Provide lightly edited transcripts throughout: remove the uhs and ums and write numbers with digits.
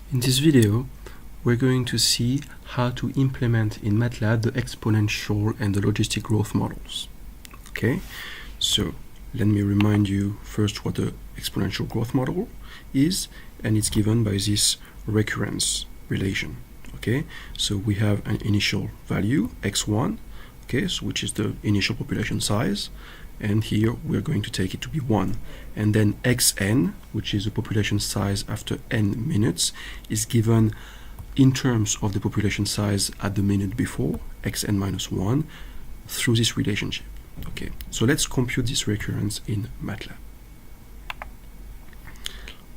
In this video, we're going to see how to implement in MATLAB the exponential and the logistic growth models. Okay, so let me remind you first what the exponential growth model is, and it's given by this recurrence relation. Okay, so we have an initial value x1, okay, so which is the initial population size, and here we're going to take it to be 1, and then xn, which is the population size after n minutes, is given in terms of the population size at the minute before, xn minus 1, through this relationship. Okay, so let's compute this recurrence in MATLAB.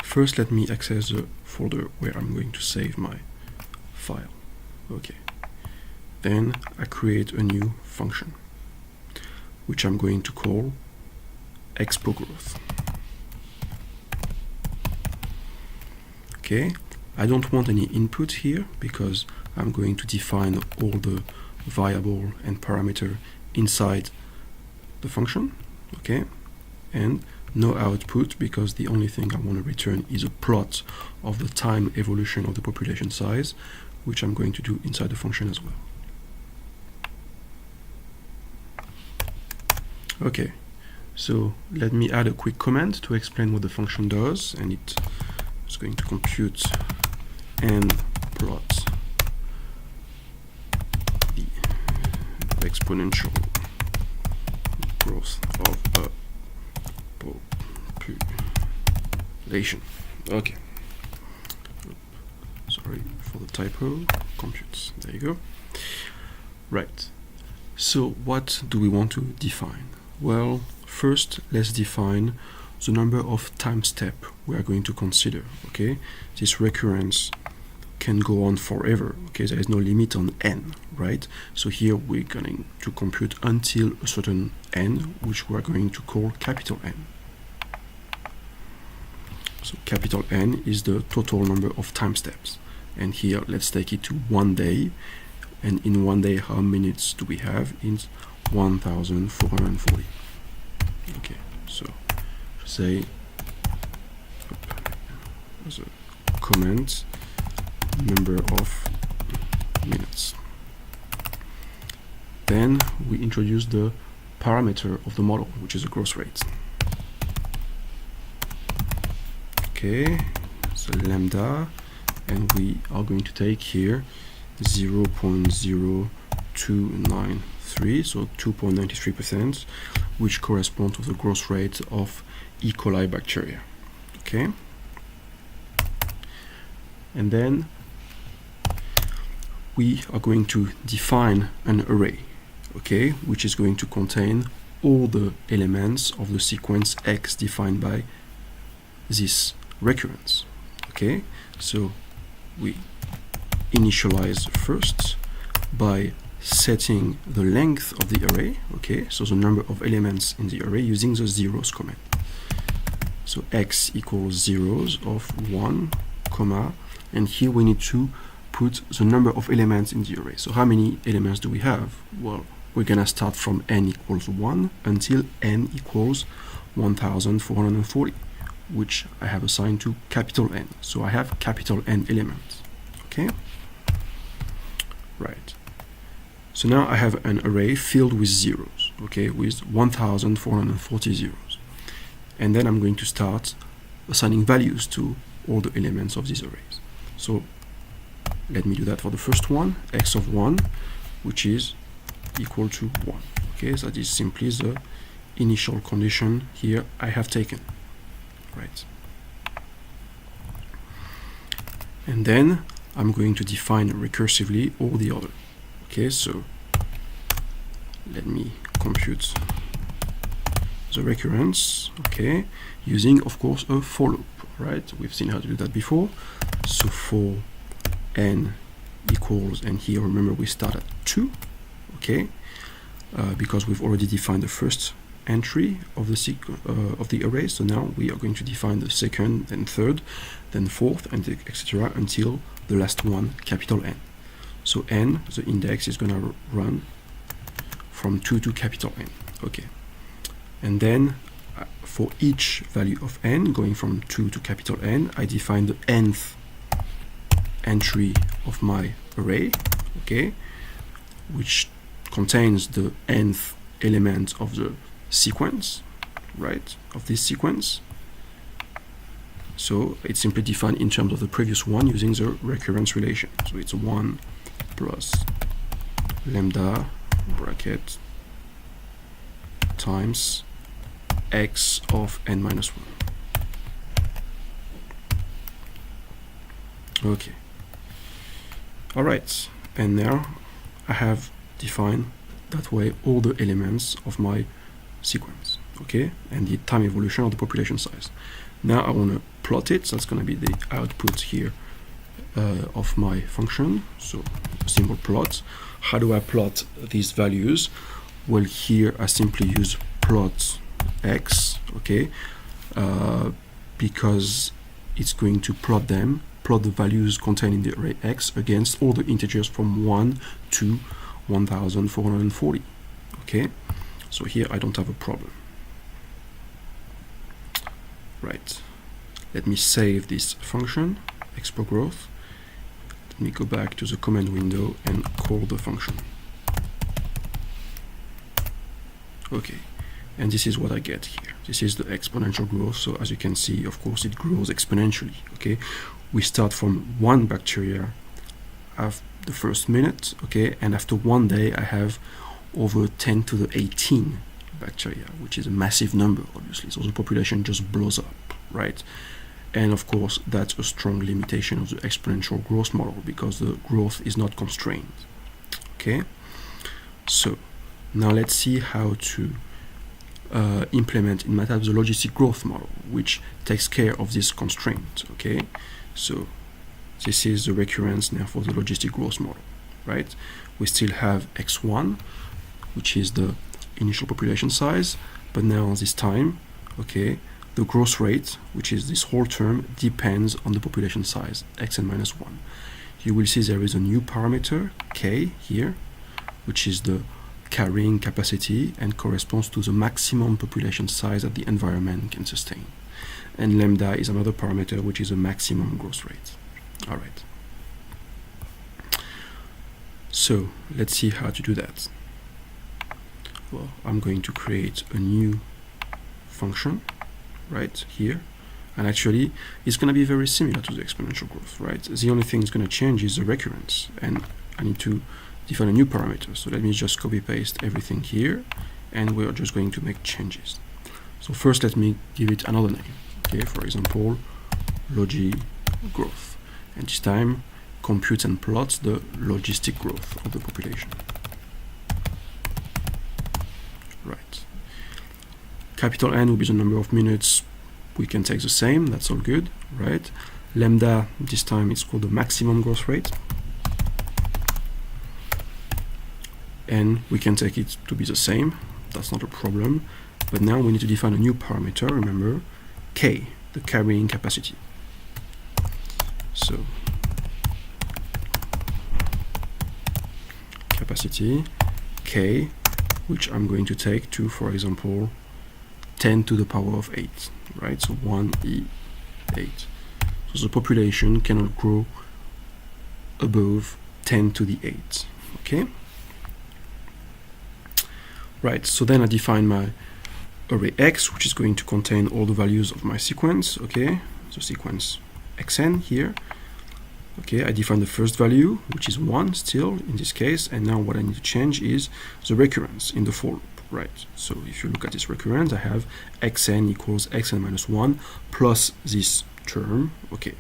First, let me access the folder where I'm going to save my file. Okay, then I create a new function, which I'm going to call expogrowth. Okay, I don't want any input here because I'm going to define all the variable and parameter inside the function. Okay, and no output because the only thing I want to return is a plot of the time evolution of the population size, which I'm going to do inside the function as well. Okay, so let me add a quick comment to explain what the function does, and it is going to compute and plot the exponential growth of a population. Okay, sorry for the typo, computes, there you go. Right, so what do we want to define? Well, first let's define the number of time steps we are going to consider. Okay, this recurrence can go on forever. Okay, there is no limit on n, right? So here we're going to compute until a certain n, which we are going to call capital N. So capital N is the total number of time steps, and here let's take it to 1 day, and in 1 day how many minutes do we have? It's 1440. Okay, so say as a comment, number of minutes. Then we introduce the parameter of the model, which is a growth rate. Okay, so lambda, and we are going to take here 0.0293, so 2.93%, which corresponds to the growth rate of E. coli bacteria. Okay, and then we are going to define an array, okay, which is going to contain all the elements of the sequence x defined by this recurrence. Okay, so we initialize first by setting the length of the array, okay, so the number of elements in the array using the zeros command. So x equals zeros of 1, comma, and here we need to put the number of elements in the array. So how many elements do we have? Well, we're gonna start from n equals 1 until n equals 1440, which I have assigned to capital N. So I have capital N elements. Okay, right. So now I have an array filled with zeros, okay, with 1440 zeros. And then I'm going to start assigning values to all the elements of these arrays. So let me do that for the first one, x of 1, which is equal to 1. Okay, so that is simply the initial condition here I have taken. Right. And then I'm going to define recursively all the other. Okay, so let me compute the recurrence, okay, using of course a for loop, right? We've seen how to do that before. So for n equals, and here remember we start at 2, okay, because we've already defined the first entry of the array. So now we are going to define the second, then third, then fourth, and etc. until the last one, capital N. So n, the index, is going to run from 2 to capital N. Okay, and then for each value of n going from 2 to capital N, I define the nth entry of my array, okay, which contains the nth element of the sequence, right, of this sequence. So it's simply defined in terms of the previous one using the recurrence relation. So it's 1 plus lambda bracket times x of n minus 1. Okay. All right. And now I have defined that way all the elements of my sequence, okay, and the time evolution of the population size. Now I want to plot it, so that's going to be the output here of my function, so a simple plot. How do I plot these values? Well, here I simply use plot x, okay, because it's going to plot the values contained in the array x against all the integers from 1 to 1440, okay. So here I don't have a problem. Right, let me save this function expo_growth. Let me go back to the command window and call the function. Okay, and this is what I get here. This is the exponential growth. So as you can see, of course, it grows exponentially, okay. We start from 1 bacteria after the first minute, okay, and after 1 day I have over 10 to the 18 bacteria, which is a massive number, obviously. So the population just blows up, right? And of course, that's a strong limitation of the exponential growth model because the growth is not constrained, okay? So now let's see how to implement in MATLAB the logistic growth model, which takes care of this constraint, okay? So this is the recurrence now for the logistic growth model, right? We still have x1, which is the initial population size, but now this time, okay, the growth rate, which is this whole term, depends on the population size, xn minus 1. You will see there is a new parameter, k, here, which is the carrying capacity and corresponds to the maximum population size that the environment can sustain. And lambda is another parameter, which is a maximum growth rate. All right. So let's see how to do that. Well, I'm going to create a new function right here, and actually it's going to be very similar to the exponential growth, right? The only thing that's going to change is the recurrence, and I need to define a new parameter. So let me just copy paste everything here, and we're just going to make changes. So first let me give it another name, okay, for example logi growth, and this time computes and plots the logistic growth of the population. Right. Capital N will be the number of minutes. We can take the same, that's all good, right? Lambda, this time it's called the maximum growth rate. And we can take it to be the same, that's not a problem. But now we need to define a new parameter, remember, K, the carrying capacity. So, capacity, K, which I'm going to take to, for example, 10 to the power of 8, right? So 1e8. So the population cannot grow above 10 to the 8, okay? Right, so then I define my array X, which is going to contain all the values of my sequence, okay? So sequence xn here. Okay, I define the first value, which is 1 still in this case, and now what I need to change is the recurrence in the for loop, right? So if you look at this recurrence, I have xn equals xn minus 1 plus this term, okay,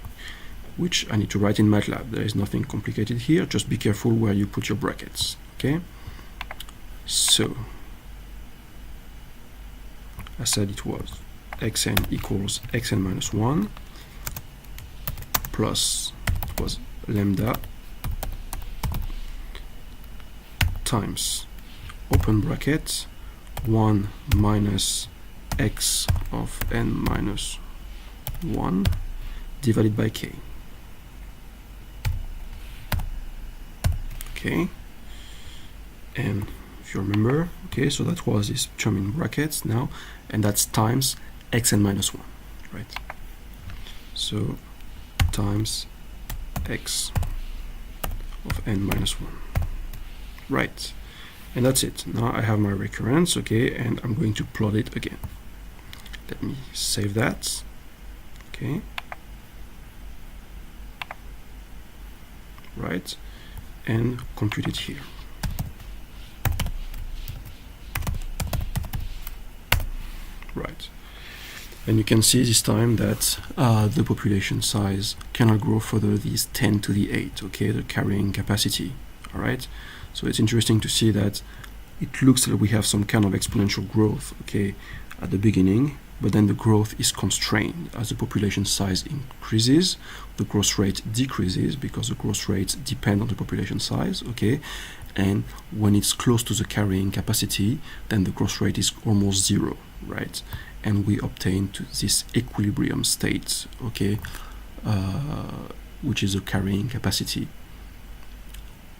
which I need to write in MATLAB. There is nothing complicated here, just be careful where you put your brackets, okay? So, I said it was xn equals xn minus 1 plus was lambda times open bracket 1 minus x of n minus 1 divided by k. Okay, and if you remember, okay, so that was this term in brackets now, and that's times xn minus 1, right? So times x of n minus 1. Right, and that's it. Now I have my recurrence, okay, and I'm going to plot it again. Let me save that, okay. Right, and compute it here. Right, and you can see this time that the population size cannot grow further than 10 to the 8, okay, the carrying capacity. All right, so it's interesting to see that it looks like we have some kind of exponential growth, okay, at the beginning, but then the growth is constrained. As the population size increases, the growth rate decreases because the growth rates depend on the population size, okay, and when it's close to the carrying capacity, then the growth rate is almost zero, right, and we obtain to this equilibrium state, okay, which is the carrying capacity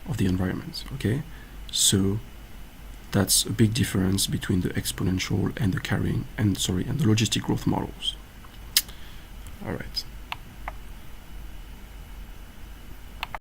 of the environment, okay. So that's a big difference between the exponential and the carrying and the logistic growth models.